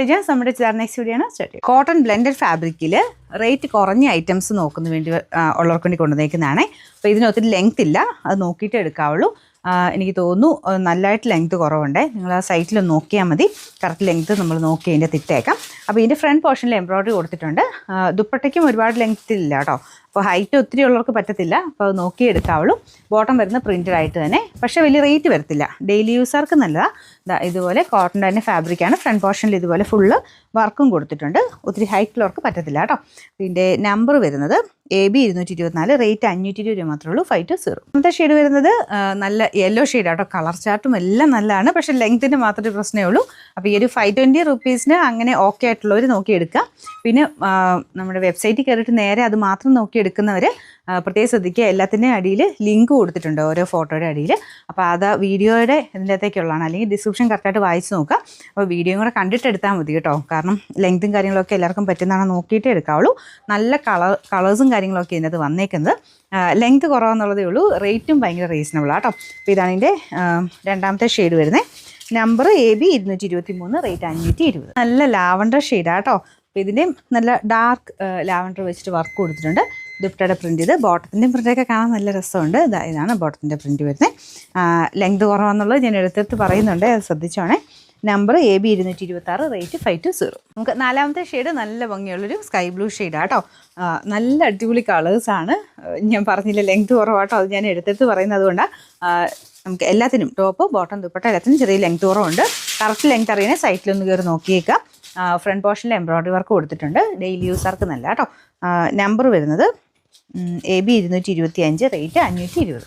Page നമ്മുടെ next video ആണ് start ചെയ്യുക. കോട്ടൺ ബ്ലെൻഡഡ് ഫാബ്രിക്കിൽ റേറ്റ് കുറഞ്ഞ ഐറ്റംസ് നോക്കുന്ന വേണ്ടി ഉള്ളവർക്ക് വേണ്ടി കൊണ്ടുവന്നേക്കുന്നതാണ്. അപ്പോൾ ഇതിന് ഒത്തിരി ലെങ്ത് ഇല്ല, അത് നോക്കിയിട്ട് എടുക്കാവുള്ളൂ. എനിക്ക് തോന്നുന്നു നല്ലതായിട്ട് ലെങ്ത് കുറവുണ്ട്. നിങ്ങൾ ആ സൈറ്റിൽ നോക്കിയാൽ മതി, കറക്റ്റ് ലെങ്ത് നമ്മൾ നോക്കി അതിൻ്റെ തിട്ടേക്കാം. അപ്പോൾ ഇതിൻ്റെ ഫ്രണ്ട് പോർഷനിൽ എംബ്രോയ്ഡറി കൊടുത്തിട്ടുണ്ട്. ദുപ്പട്ടയ്ക്കും ഒരുപാട് ലെങ്ത് ഇല്ല കേട്ടോ, അപ്പോൾ ഹൈറ്റ് ഒത്തിരി ഉള്ളവർക്ക് പറ്റത്തില്ല. അപ്പോൾ അത് നോക്കി എടുക്കാവുള്ളൂ. ബോട്ടം വരുന്ന പ്രിൻറ്റഡ് ആയിട്ട് തന്നെ, പക്ഷേ വലിയ റേറ്റ് വരത്തില്ല. ഡെയിലി യൂസർക്ക് നല്ലതാണ്. ഇതുപോലെ കോട്ടൻ്റെ തന്നെ ഫാബ്രിക്കാണ്. ഫ്രണ്ട് പോർഷനിൽ ഇതുപോലെ ഫുള്ള് വർക്കും കൊടുത്തിട്ടുണ്ട്. ഒത്തിരി ഹൈറ്റുള്ളവർക്ക് പറ്റത്തില്ല കേട്ടോ. ഇതിൻ്റെ നമ്പർ വരുന്നത് AB 224, റേറ്റ് 520 രൂപ മാത്രമേ ഉള്ളൂ. 520. ഇന്നത്തെ ഷെയ്ഡ് വരുന്നത് നല്ല യെല്ലോ ഷെയ്ഡ് ആട്ടോ. കളർ ചാർട്ടും എല്ലാം നല്ലതാണ്, പക്ഷേ ലെങ്ത്തിന് മാത്രമേ പ്രശ്നമേ ഉള്ളൂ. അപ്പോൾ ഈ ഒരു 520 റുപ്പീസിന് അങ്ങനെ ഓക്കെ ആയിട്ടുള്ളവർ നോക്കിയെടുക്കുക. പിന്നെ നമ്മുടെ വെബ്സൈറ്റിൽ കയറിയിട്ട് നേരെ അത് മാത്രം നോക്കിയെടുക്കുന്നവർ പ്രത്യേകം ശ്രദ്ധിക്കുക. എല്ലാത്തിൻ്റെയും അടിയിൽ ലിങ്ക് കൊടുത്തിട്ടുണ്ട്, ഓരോ ഫോട്ടോയുടെ അടിയിൽ. അപ്പോൾ അത് വീഡിയോയുടെ ഇതിൻ്റെ അകത്തേക്കുള്ളതാണ്, അല്ലെങ്കിൽ ഡിസ്ക്രിപ്ഷൻ കറക്റ്റായിട്ട് വായിച്ച് നോക്കുക. അപ്പോൾ വീഡിയോയും കൂടെ കണ്ടിട്ട് എടുത്താൽ മതി കേട്ടോ, കാരണം ലെങ്തും കാര്യങ്ങളൊക്കെ എല്ലാവർക്കും പറ്റുന്നതാണ് നോക്കിയിട്ടേ എടുക്കാവുള്ളൂ. നല്ല കളേഴ്സും കാര്യങ്ങളൊക്കെ ഇതിനകത്ത് വന്നേക്കുന്നത്. ലെങ്ത് കുറവെന്നുള്ളതേ ഉള്ളൂ, റേറ്റും ഭയങ്കര റീസണബിളാണ് കേട്ടോ. അപ്പോൾ ഇതാണ് ഇതിൻ്റെ രണ്ടാമത്തെ ഷെയ്ഡ് വരുന്നത്. Number AB 223, rate 520. നല്ല ലാവണ്ടർ ഷെയ്ഡാണ് കേട്ടോ. അപ്പോൾ ഇതിൻ്റെയും നല്ല ഡാർക്ക് ലാവണ്ടർ വെച്ചിട്ട് വർക്ക് കൊടുത്തിട്ടുണ്ട്. ദുപ്പട്ടയുടെ പ്രിൻ്റ് ഇത്. ബോട്ടത്തിൻ്റെ പ്രിൻ്റൊക്കെ കാണാൻ നല്ല രസമുണ്ട്. ഇതാണ് ബോട്ടത്തിൻ്റെ പ്രിൻ്റ് വരുന്നത്. ലെങ്ത് കുറവാന്നുള്ളത് ഞാൻ എടുത്തെടുത്ത് പറയുന്നുണ്ട്, അത് ശ്രദ്ധിച്ചോണേ. Number AB 226, rate 520. നമുക്ക് നാലാമത്തെ ഷെയ്ഡ് നല്ല ഭംഗിയുള്ളൊരു സ്കൈ ബ്ലൂ ഷെയ്ഡാണ് കേട്ടോ. നല്ല അടിപൊളി കളേഴ്സാണ്. ഞാൻ പറഞ്ഞില്ല ലെങ്ത് കുറവാട്ടോ, അത് ഞാൻ എടുത്തെടുത്ത് പറയുന്നത്. അതുകൊണ്ടാണ് നമുക്ക് എല്ലാത്തിനും ടോപ്പ് ബോട്ടം ദുപ്പട്ട എല്ലാത്തിനും ചെറിയ ലെങ്ത് കുറവുണ്ട്. കറക്റ്റ് ലെങ്ത് അറിയണേ സൈറ്റിലൊന്ന് കയറി നോക്കിയേക്കാം. ഫ്രണ്ട് പോർഷനിൽ എംബ്രോയ്ഡറി വർക്ക് കൊടുത്തിട്ടുണ്ട്. ഡെയിലി യൂസർക്ക് നല്ല കേട്ടോ. നമ്പർ വരുന്നത് AB 225, റേറ്റ് 520.